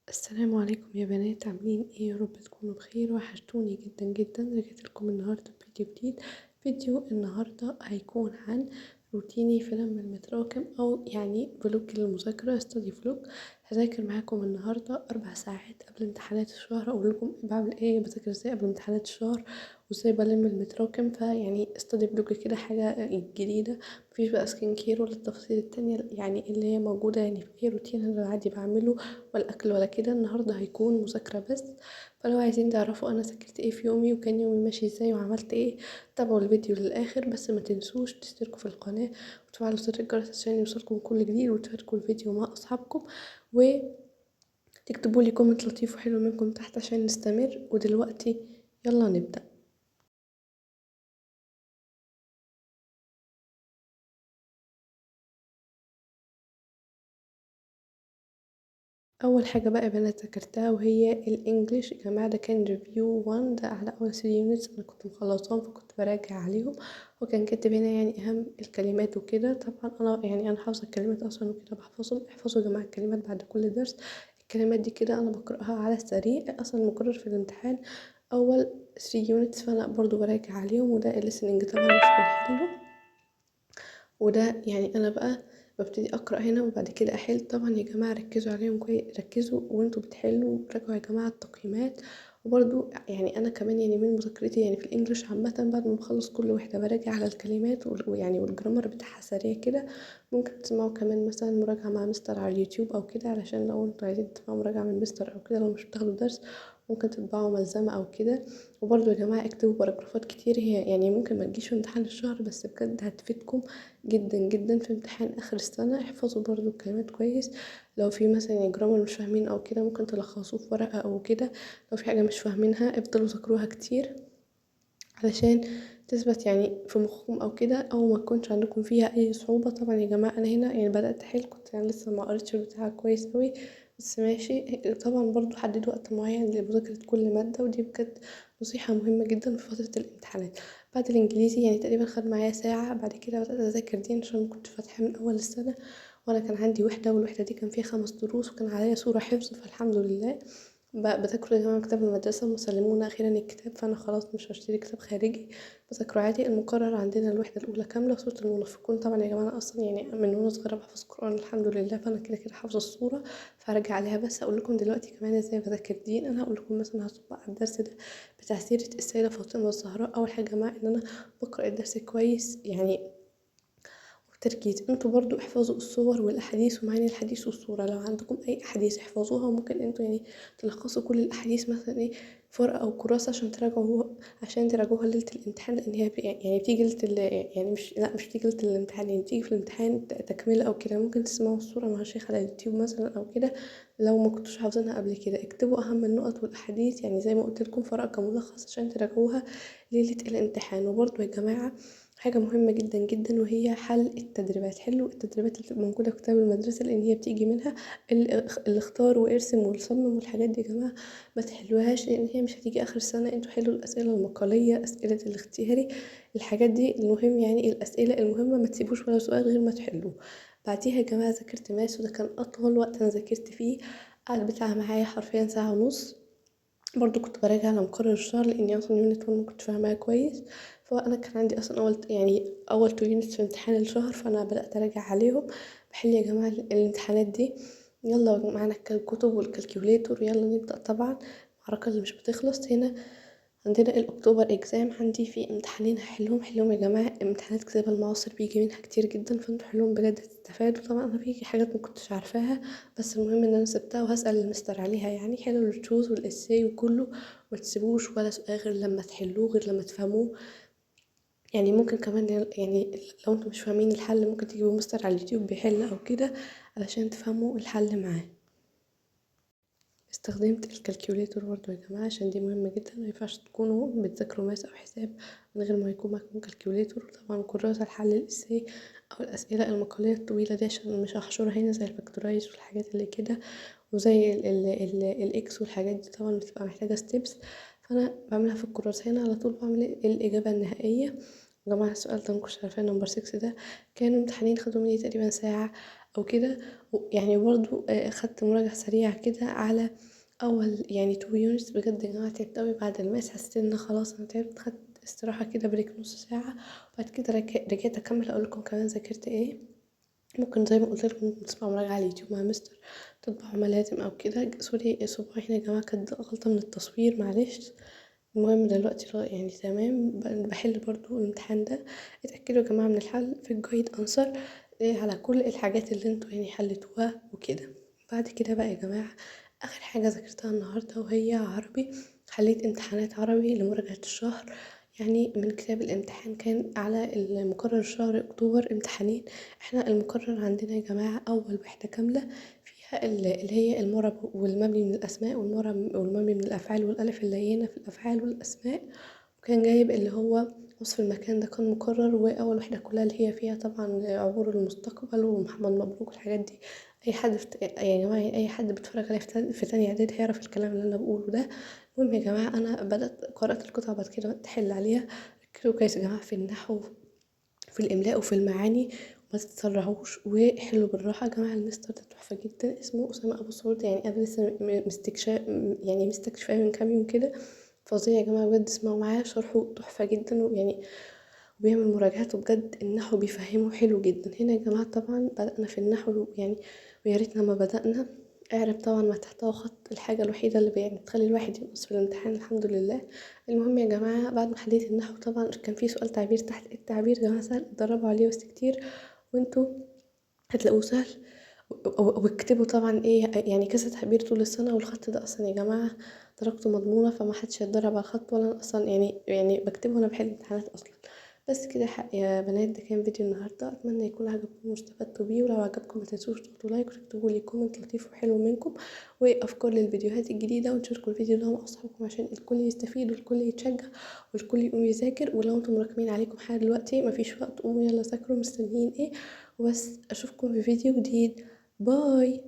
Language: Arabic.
السلام عليكم يا بنات، عاملين ايه؟ يا رب تكونوا بخير. وحشتوني جدا جدا. رجعت لكم النهارده بفيديو جديد. فيديو النهارده هيكون عن روتيني في لم المتراكم، او يعني فلوج المذاكره، استودي فلوج. هذاكر معاكم النهارده 4 ساعات قبل امتحانات الشهر. اقول لكم بعمل ايه، بذاكر ازاي قبل امتحانات الشهر، وازاي بلم المتراكم. فيعني استودي فلوج كده حاجه جديده. مفيش بقى سكين كير ولا التفاصيل التانية يعني اللي هي موجودة يعني في اي روتين انا عادي بعمله، ولا اكل ولا كده. النهارده هيكون مذاكره بس. فلو عايزين تعرفوا انا ذاكرت ايه في يومي وكان يومي ماشي ازاي وعملت ايه، تابعوا الفيديو للاخر. بس ما تنسوش تشتركوا في القناه وتفعلوا زر الجرس عشان يوصلكم كل جديد، وتشاركوا الفيديو مع اصحابكم، وتكتبوا لي كومنت لطيف وحلو منكم تحت عشان نستمر. ودلوقتي يلا نبدأ. اول حاجه بقى يا بنات ذاكرتها وهي الانجليش. يا جماعه ده كان ريفيو 1، ده على اول 3 يونتس انا كنت مخلصاهم، فكنت براجع عليهم. وكان كاتب هنا يعني اهم الكلمات وكده. طبعا انا حافظه الكلمات اصلا وكده بحفظهم. احفظوا يا جماعه الكلمات بعد كل درس. الكلمات دي كده انا بقراها على السريع، اصلا مقرر في الامتحان اول 3 يونتس، فانا برضو براجع عليهم. وده الليسننج طبعا مش بنحله. وده يعني انا بقى ببتدي اقرا هنا وبعد كده احل. طبعا يا جماعه ركزوا عليهم كويس، ركزوا وانتوا بتحلوا، راجعوا يا جماعه التقييمات. وبرضو يعني انا كمان يعني من مذاكرتي يعني في الانجليش عامه، بعد ما بخلص كل وحده براجع على الكلمات ويعني والجرامر بتاعها سريع كده. ممكن تسمعوا كمان مثلا مراجعه مع مستر على اليوتيوب او كده، علشان لو انتوا عايزين تسمعوا مراجعه من مستر او كده لو مش بتاخدوا درس، ممكن تطبعوا ملزمه او كده. وبرضو يا جماعه اكتبوا باراجرافات كتير، هي يعني ممكن ما تجيش في امتحان الشهر بس بجد هتفيدكم جدا جدا في امتحان اخر السنة. احفظوا برضو الكلمات كويس. لو في مثلا يعني جرامر مش فاهمين او كده ممكن تلخصوه في ورقة او كده. لو في حاجة مش فاهمينها افضلوا ذاكروها كتير علشان تثبت يعني في مخكم او كده، او ما تكونش عندكم فيها اي صعوبة. طبعا يا جماعة انا هنا يعني بدأت احل، كنت يعني لسه ما قريتش البتاع كويس قوي، بس ماشي. طبعا برضو حددوا وقت معين لمذاكرة كل مادة، ودي بجد نصيحة مهمة جدا في فترة الامتحانات. بعد الانجليزي يعني تقريبا خد معايا ساعة، بعد كده بدأت اذاكر دين عشان كنت فاتحة من اول السنة. وانا كان عندي وحدة، والوحدة دي كان فيها 5 دروس وكان عليا صورة حفظ، فالحمد لله. بذاكره يا جماعة كتاب المدرسة، وسلمونا أخيرا الكتاب، فأنا خلاص مش هشتري كتاب خارجي، بذاكره عادي. المقرر عندنا الوحدة الأولى كاملة سورة المنافقون. طبعا يا جماعة أنا أصلا يعني من وأنا صغيرة بحفظ قرآن الحمد لله، فأنا كده كده حافظة الصورة فهرجع عليها. بس أقول لكم دلوقتي كمان ازاي بذاكر دين. أنا هقول لكم مثلا هطبق على الدرس ده بتاع سيرة السيدة فاطمة الزهراء. أول حاجة يا جماعة إن أنا بقرأ الدرس كويس يعني تركيز. انتوا برضو احفظوا الصور والاحاديث ومعاني الحديث والصورة. لو عندكم اي احاديث احفظوها، وممكن انتوا يعني تلخصوا كل الاحاديث مثلا ايه في ورقة او كراسة عشان تراجعوها ليلة الامتحان، لان هي يعني بتيجي ليلة يعني مش بتيجي ليلة الامتحان، يعني بتيجي في الامتحان تكملة او كده. ممكن تسمعوا الصورة مع شيخ على اليوتيوب مثلا او كده. لو ما كنتوش حافظينها قبل كده اكتبوا اهم النقط والاحاديث يعني زي ما قلت لكم في ورقة كملخص عشان تراجعوها ليلة الامتحان. وبرضو يا جماعة حاجة مهمة جدا جدا وهي حل التدريبات. حلوا التدريبات اللي بتبقى موجودة في كتاب المدرسة، لأن هي بتيجي منها اللي اختار وارسم والصمم والحاجات دي. يا جماعة ما تحلوهاش، لأن هي مش هتيجي آخر السنة. انتوا حلوا الأسئلة المقالية، أسئلة الاختياري، الحاجات دي المهم. يعني الأسئلة المهمة ما تسيبوش ولا سؤال غير ما تحلوه. بعديها يا جماعة ذاكرت ماس، وده كان أطول وقت أنا ذاكرت فيه، قعد بتاع معايا حرفيا ساعة ونص. برضو كنت براجع على مقرر الشهر لاني اصلا يونت 1 ما كنتش فاهماها كويس. فانا كان عندي اصلا اول 2 يونتس في امتحان الشهر، فانا بدات اراجع عليهم. بحل يا جماعه الامتحانات دي. يلا معانا الكتب والكالكوليتور، يلا نبدا. طبعا المعركه اللي مش بتخلص هنا. عندنا الاكتوبر اكزام، عندي في امتحانين هحلهم. حلهم يا جماعه، امتحانات كتاب المعاصر بيجي منها كتير جدا، فانتوا حلهم بجد تستفادوا. طبعا انا في حاجات ما كنتش عارفاها، بس المهم ان انا سبتها وهسال المستر عليها. يعني حلوا التشوز والاساي وكله، ما تسيبوش ولا سؤال غير لما تحلوه، غير لما تفهموه. يعني ممكن كمان يعني لو انتوا مش فاهمين الحل ممكن تجيبوا مستر على اليوتيوب بيحل او كده علشان تفهموا الحل معاه. استخدمت الكالكوليتور برضو يا جماعة عشان دي مهمة جدا. ما ينفعش تكونوا بتذاكروا ماس أو حساب من غير ما يكون معاكم كالكوليتور. طبعا كراسة لحل الإساي أو الأسئلة المقالية الطويلة دي، عشان مش هحشرها هنا زي الفاكتورايز والحاجات اللي كده، وزي الإكس والحاجات دي طبعا بتبقى محتاجة ستيبس. فأنا بعملها في الكراسة هنا على طول، بعمل الإجابة النهائية. يا جماعة السؤال ده مكنتش عارفاه، نمبر 6 ده كانوا امتحانين خدوا مني تقريبا ساعة. او كده. يعني برضو خدت مراجعة سريعة كده على اول يعني 2 units. بجد يا جماعة تعبت اوي بعد الماس، حسيت ان خلاص انا تعبت، خدت استراحة كده بريك نص ساعة، وبعد كده رجعت اكمل اقول لكم كمان ذاكرت ايه. ممكن زي ما قلت لكم ممكن تسمعوا مراجعة على اليوتيوب مع مستر، تطبعوا ملازم او كده. سوري صبحين يا جماعة، كانت غلطة من التصوير معلش. المهم دلوقتي يعني تمام، بحل برضو الامتحان ده. اتأكدوا يا جماعة من الحل في الجايد انسر على كل الحاجات اللي انتوا يعني حلتوها وكده. بعد كده بقى يا جماعة اخر حاجة ذاكرتها النهاردة وهي عربي. حليت امتحانات عربي لمراجعة الشهر. يعني من كتاب الامتحان كان على المقرر شهر اكتوبر امتحانين. احنا المقرر عندنا يا جماعة اول وحدة كاملة فيها اللي هي المعرب والمبني من الاسماء، والمعرب والمبني من الافعال، والالف اللينة في الافعال والاسماء. وكان جايب اللي هو وصف المكان، ده كان مكرر. واول وحدة كلها اللي هي فيها طبعا عبور المستقبل ومحمد مبروك والحاجات دي. اي حد يا جماعة اي حد بيتفرج عليا في تانية اعدادي هيعرف الكلام اللي انا بقوله ده. المهم يا جماعة انا بدأت قرأت القطعة، بعد كده بدأت احل عليها. ركزوا كويس يا جماعة في النحو، في الإملاء وفي المعاني، وما تتسرعوش وحلوا بالراحة يا جماعة. المستر ده تحفة جدا، اسمه أسامة أبو سعود. يعني أنا لسه مستكشفاه من كام يوم كده. فظيع يا جماعة بجد، اسمعوا معاه شرحه تحفة جدا. ويعني وبيعمل مراجعات، وبجد النحو بيفهمه حلو جدا. هنا يا جماعة طبعا بدأنا في النحو يعني، ويا ريتنا ما بدأنا. اعرب طبعا ما تحته خط، الحاجة الوحيدة اللي يعني تخلي الواحد ينقص في الامتحان الحمد لله. المهم يا جماعة بعد ما حليت النحو طبعا كان في سؤال تعبير تحت. التعبير يا جماعة سهل، اتدربوا عليه بس كتير وانتوا هتلاقوه سهل. واكتبوا طبعا ايه يعني كذا تعبير طول السنة. والخط ده اصلا يا جماعة درجته مضمونة، فما حدش هيتدرب على الخط، ولا أنا اصلا يعني بكتبه وانا بحل امتحانات اصلا. بس كده يا بنات، ده كان فيديو النهاردة، اتمنى يكون عجبكم واستفدتوا بيه. ولو عجبكم ما تنسوش تحطوا لايك وتكتبوا لي كومنت لطيف وحلو منكم وافكار للفيديوهات الجديدة، وتشاركوا الفيديو ده مع اصحابكم عشان الكل يستفيد والكل يتشجع والكل يقوم يذاكر. ولو انتم مراكمين عليكم حاجة دلوقتي مفيش وقت، قوموا يلا ذاكروا، مستنيين ايه؟ وبس اشوفكم في فيديو جديد. باي.